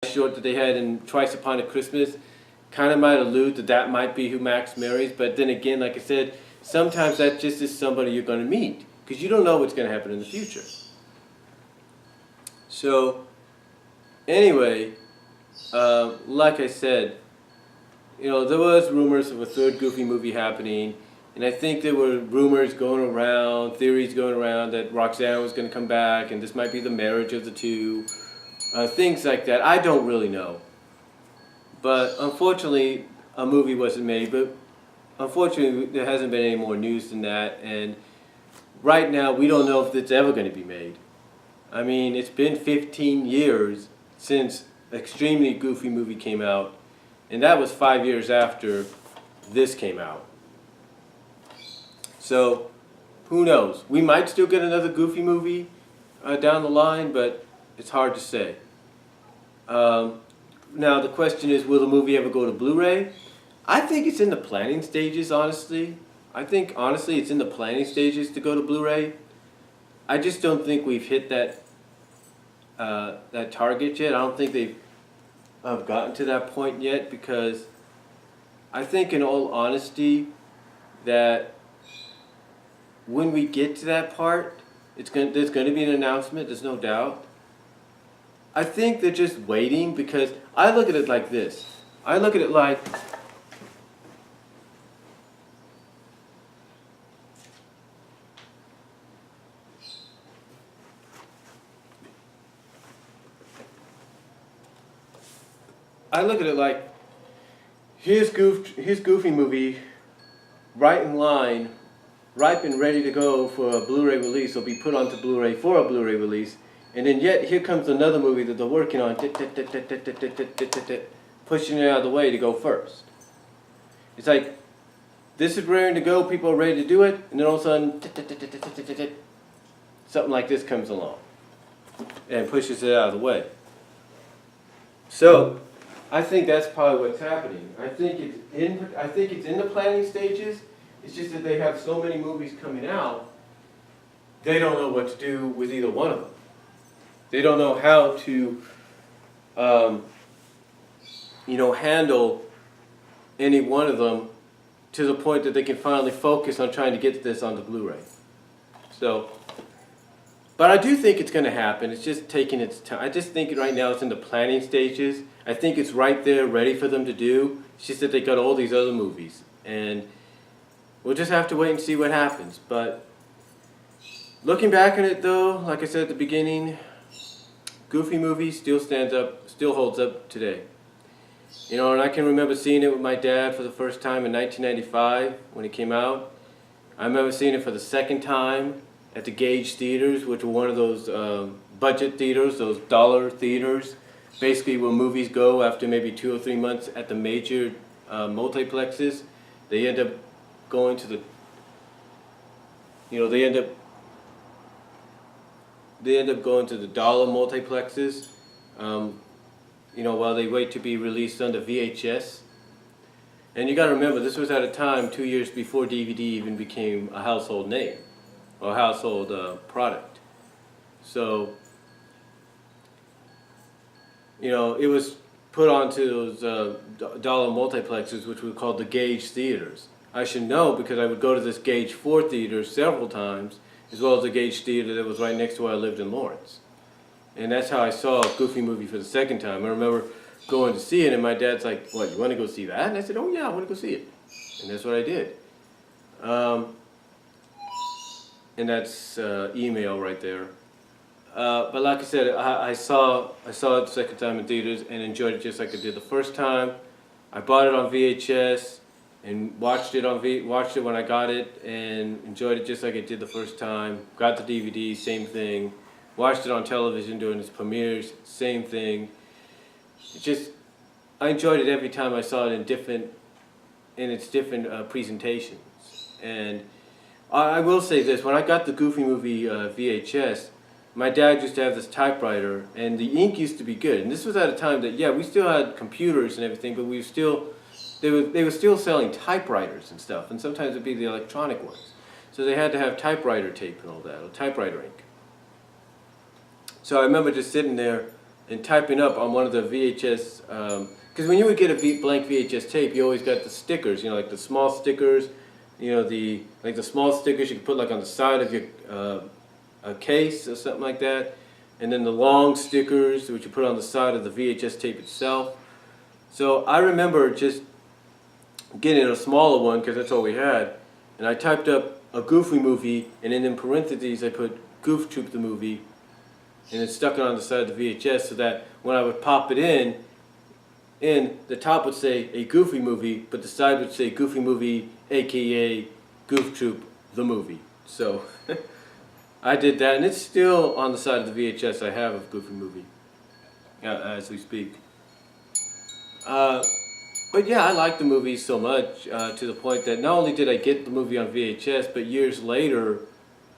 short that they had in Twice Upon a Christmas kind of might allude that that might be who Max marries, but then again, like I said, sometimes that just is somebody you're going to meet because you don't know what's going to happen in the future. So, anyway, like I said, there was rumors of a third Goofy movie happening, and I think there were rumors going around, theories going around that Roxanne was going to come back, and this might be the marriage of the two, things like that. I don't really know. But unfortunately, a movie wasn't made, but unfortunately, there hasn't been any more news than that, and right now, we don't know if it's ever going to be made. I mean, it's been 15 years since Extremely Goofy movie came out, and that was 5 years after this came out. So, who knows? We might still get another Goofy movie down the line, but it's hard to say. Now, the question is, will the movie ever go to Blu-ray? I think it's in the planning stages, honestly. I think, honestly, it's in the planning stages to go to Blu-ray. I just don't think we've hit that target yet. I don't think they've gotten to that point yet, because I think, in all honesty, that when we get to that part, there's going to be an announcement, there's no doubt. I think they're just waiting, because I look at it like this. I look at it like, here's Goofy movie, right in line, ripe and ready to go for a Blu-ray release, or be put onto Blu-ray for a Blu-ray release, and then yet here comes another movie that they're working on, pushing it out of the way to go first. It's like, this is ready to go, people are ready to do it, and then all of a sudden, something like this comes along and pushes it out of the way. So, I think that's probably what's happening. I think it's in the planning stages. It's just that they have so many movies coming out, they don't know what to do with either one of them. They don't know how to, handle any one of them to the point that they can finally focus on trying to get this onto Blu-ray. So, but I do think it's going to happen. It's just taking its time. I just think right now it's in the planning stages. I think it's right there, ready for them to do. It's just that they got all these other movies, and we'll just have to wait and see what happens. But looking back on it, though, like I said at the beginning, Goofy movie still stands up, still holds up today. And I can remember seeing it with my dad for the first time in 1995 when it came out. I remember seeing it for the second time at the Gage Theaters, which were one of those budget theaters, those dollar theaters, basically where movies go after maybe 2 or 3 months at the major multiplexes. They end up going to the, they end up going to the dollar multiplexes, while they wait to be released under VHS. And you got to remember, this was at a time 2 years before DVD even became a household name or a household product. So, it was put onto those dollar multiplexes, which were called the Gage Theaters. I should know because I would go to this Gage 4 theater several times, as well as the Gage Theater that was right next to where I lived in Lawrence. And that's how I saw a Goofy movie for the second time. I remember going to see it, and my dad's like, "What, you want to go see that?" And I said, "Oh yeah, I want to go see it." And that's what I did. And that's email right there. But like I said, I saw it the second time in theaters and enjoyed it just like I did the first time. I bought it on VHS and watched it when I got it, and enjoyed it just like I did the first time. Got the DVD, same thing. Watched it on television during its premieres, same thing. I enjoyed it every time I saw it in its different presentations. And I will say this: when I got the Goofy movie VHS, my dad used to have this typewriter, and the ink used to be good. And this was at a time that, we still had computers and everything, but they were still selling typewriters and stuff, and sometimes it'd be the electronic ones. So they had to have typewriter tape and all that, or typewriter ink. So I remember just sitting there and typing up on one of the VHS, because when you would get a blank VHS tape, you always got the stickers, you know, like the small stickers, you know, the small stickers you could put like on the side of your a case or something like that, and then the long stickers which you put on the side of the VHS tape itself. So I remember just getting a smaller one because that's all we had, and I typed up a Goofy movie, and then in parentheses I put Goof Troop the movie, and then stuck it on the side of the VHS so that when I would pop it in the top would say a Goofy movie, but the side would say Goofy movie, aka Goof Troop the movie. So I did that, and it's still on the side of the VHS I have of Goofy movie as we speak. But yeah, I like the movie so much to the point that not only did I get the movie on VHS, but years later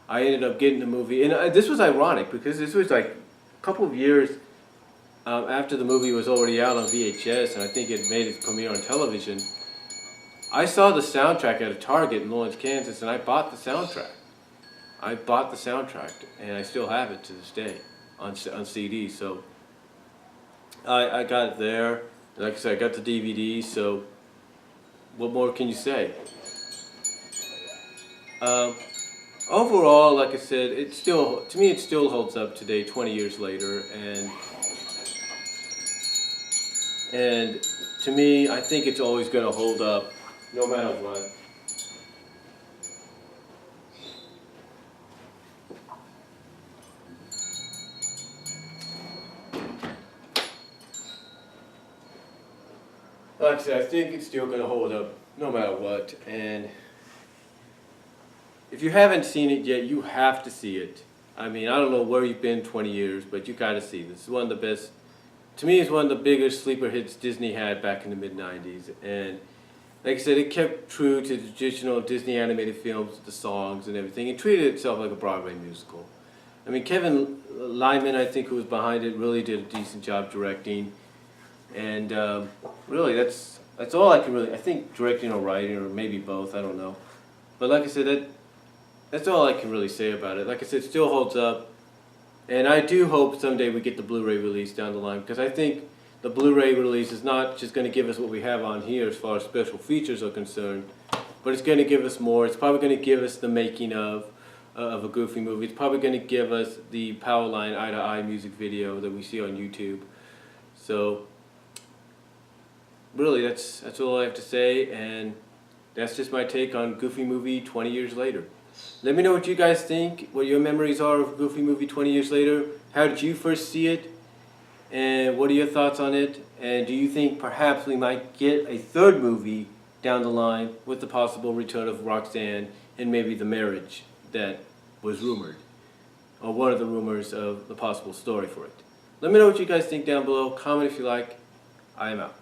I ended up getting the movie. And this was ironic because this was like a couple of years after the movie was already out on VHS, and I think it made its premiere on television. I saw the soundtrack at a Target in Lawrence, Kansas, and I bought the soundtrack. And I still have it to this day on CD. So I got it there. Like I said, I got the DVD, so what more can you say? Overall, like I said, to me it still holds up today, 20 years later, and to me, I think it's always going to hold up, no matter what. Like I said, I think it's still going to hold up no matter what, and if you haven't seen it yet, you have to see it. I mean, I don't know where you've been 20 years, but you got to see this. It's one of the best, to me it's one of the biggest sleeper hits Disney had back in the mid-90s, and like I said, it kept true to the traditional Disney animated films, the songs and everything. It treated itself like a Broadway musical. I mean, Kevin Lyman, I think, who was behind it, really did a decent job directing. And really, that's all I can really, I think directing or writing, or maybe both, I don't know. But like I said, that's all I can really say about it. Like I said, it still holds up. And I do hope someday we get the Blu-ray release down the line, because I think the Blu-ray release is not just going to give us what we have on here as far as special features are concerned, but it's going to give us more. It's probably going to give us the making of a Goofy movie. It's probably going to give us the Powerline Eye to Eye music video that we see on YouTube. So really, that's all I have to say, and that's just my take on Goofy movie 20 years later. Let me know what you guys think, what your memories are of Goofy movie 20 years later. How did you first see it? And what are your thoughts on it? And do you think perhaps we might get a third movie down the line with the possible return of Roxanne and maybe the marriage that was rumored? Or one of the rumors of the possible story for it. Let me know what you guys think down below. Comment if you like. I am out.